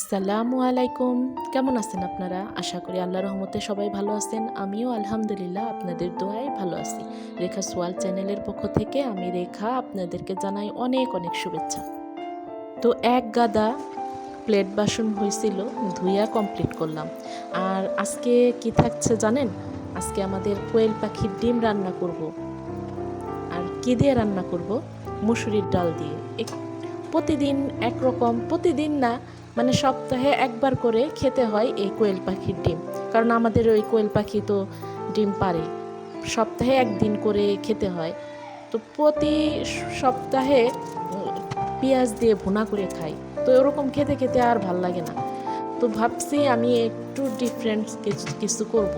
আসসালামু আলাইকুম। কেমন আছেন আপনারা? আশা করি আল্লাহর রহমতে সবাই ভালো আছেন। আমিও আলহামদুলিল্লাহ আপনাদের দোয়ায় ভালো আছি। রেখা সোয়াল চ্যানেলের পক্ষ থেকে আমি রেখা আপনাদেরকে জানাই অনেক অনেক শুভেচ্ছা। তো এক গাদা প্লেট বাসন হয়েছিল, ধুইয়া কমপ্লিট করলাম। আর আজকে কি থাকছে জানেন? আজকে আমাদের কোয়েল পাখির ডিম রান্না করব। আর কি দিয়ে রান্না করব? মুসুরির ডাল দিয়ে। প্রতিদিন একরকম, প্রতিদিন না, মানে সপ্তাহে একবার করে খেতে হয় এই কোয়েল পাখির ডিম। কারণ আমাদের ওই কোয়েল পাখি তো ডিম পারে, সপ্তাহে একদিন করে খেতে হয়। তো প্রতি সপ্তাহে পেঁয়াজ দিয়ে ভুনা করে খাই। তো ওরকম খেতে খেতে আর ভাল লাগে না। তো ভাবছি আমি একটু ডিফারেন্ট কিছু করব।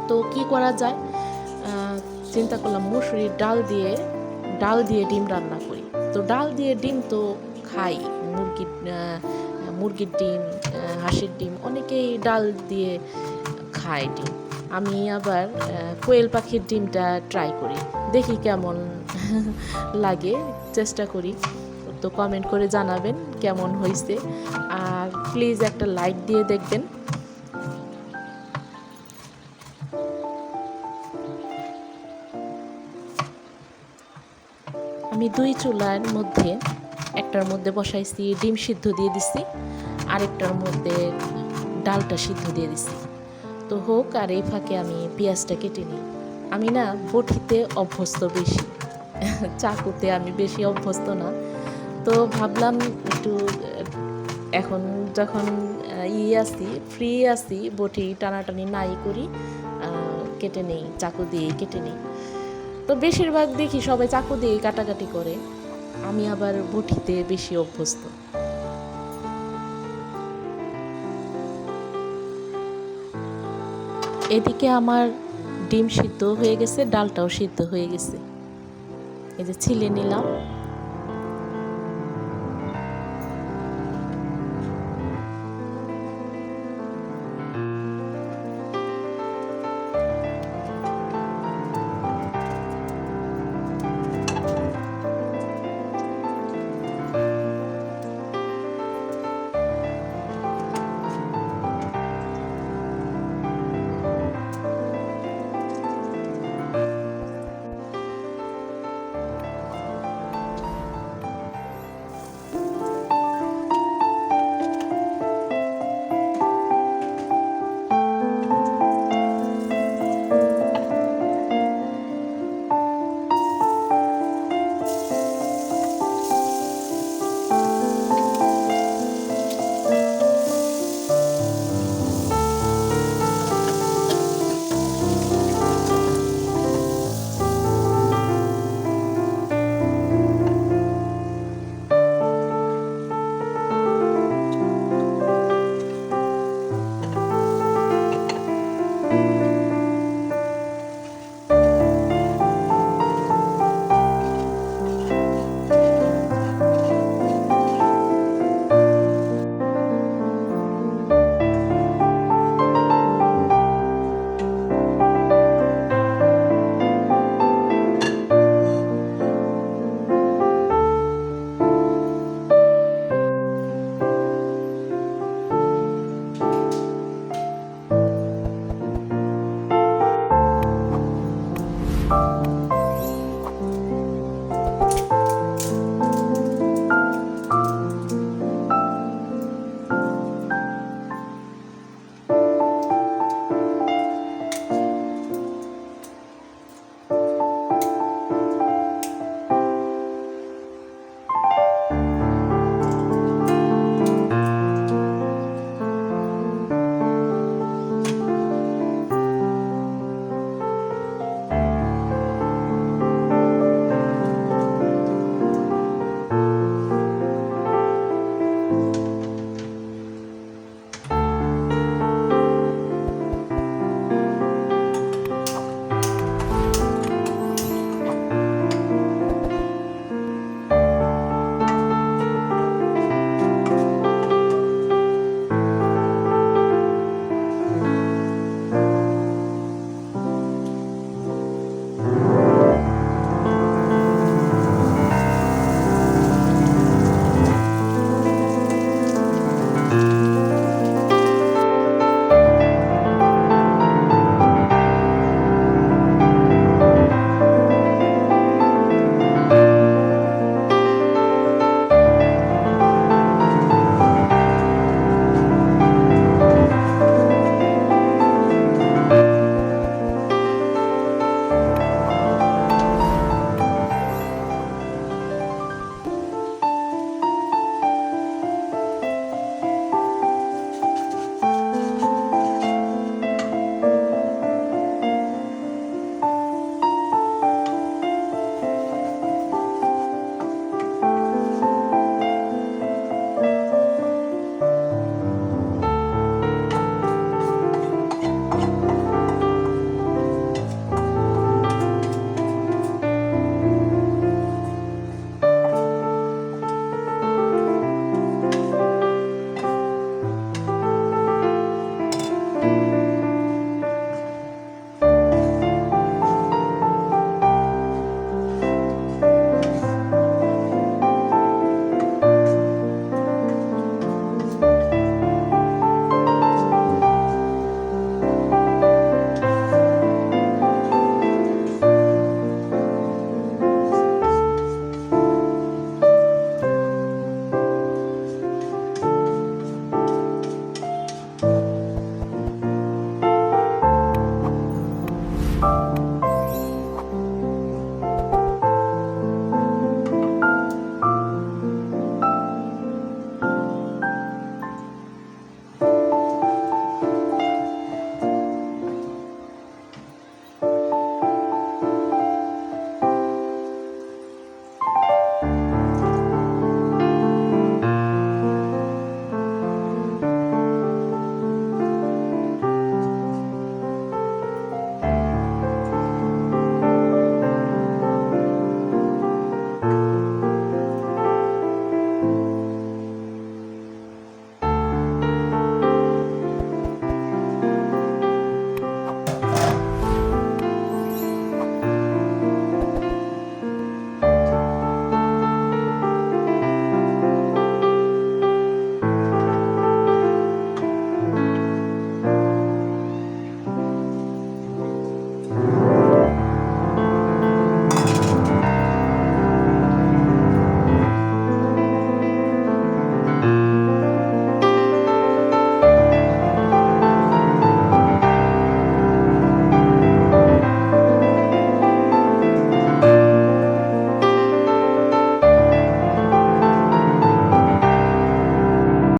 তো কি করা যায়, চিন্তা করলাম মুসুরির ডাল দিয়ে ডিম রান্না করি। তো ডাল দিয়ে ডিম তো খাই, মুরগির ডিম, হাঁসের ডিম, অনেকেই ডাল দিয়ে খায় ডিম। আমি আবার কোয়েল পাখির ডিমটা ট্রাই করি, দেখি কেমন লাগে, চেষ্টা করি। তো কমেন্ট করে জানাবেন কেমন হয়েছে, আর প্লিজ একটা লাইক দিয়ে দেখবেন। আমি দুই চুলার মধ্যে, একটার মধ্যে বসাইছি ডিম সিদ্ধ দিয়ে দিছি, আরেকটার মধ্যে ডালটা সিদ্ধ দিয়ে দিছি। তো হোক, আর এই ফাঁকে আমি পেঁয়াজটা কেটে নিই। আমি না বটিতে অভ্যস্ত বেশি, চাকুতে আমি বেশি অভ্যস্ত না। তো ভাবলাম একটু, এখন যখন ফ্রি আছি, বটি টানাটানি নাই করি, কেটে নেই, চাকু দিয়ে কেটে নেই। তো বেশিরভাগ দেখি সবাই চাকু দিয়ে কাটাকাটি করে, আমি আবার বটিতে বেশি অভ্যস্ত। এদিকে আমার ডিম সিদ্ধ হয়ে গেছে, ডালটাও সিদ্ধ হয়ে গেছে। এই যে ছিলে নিলাম।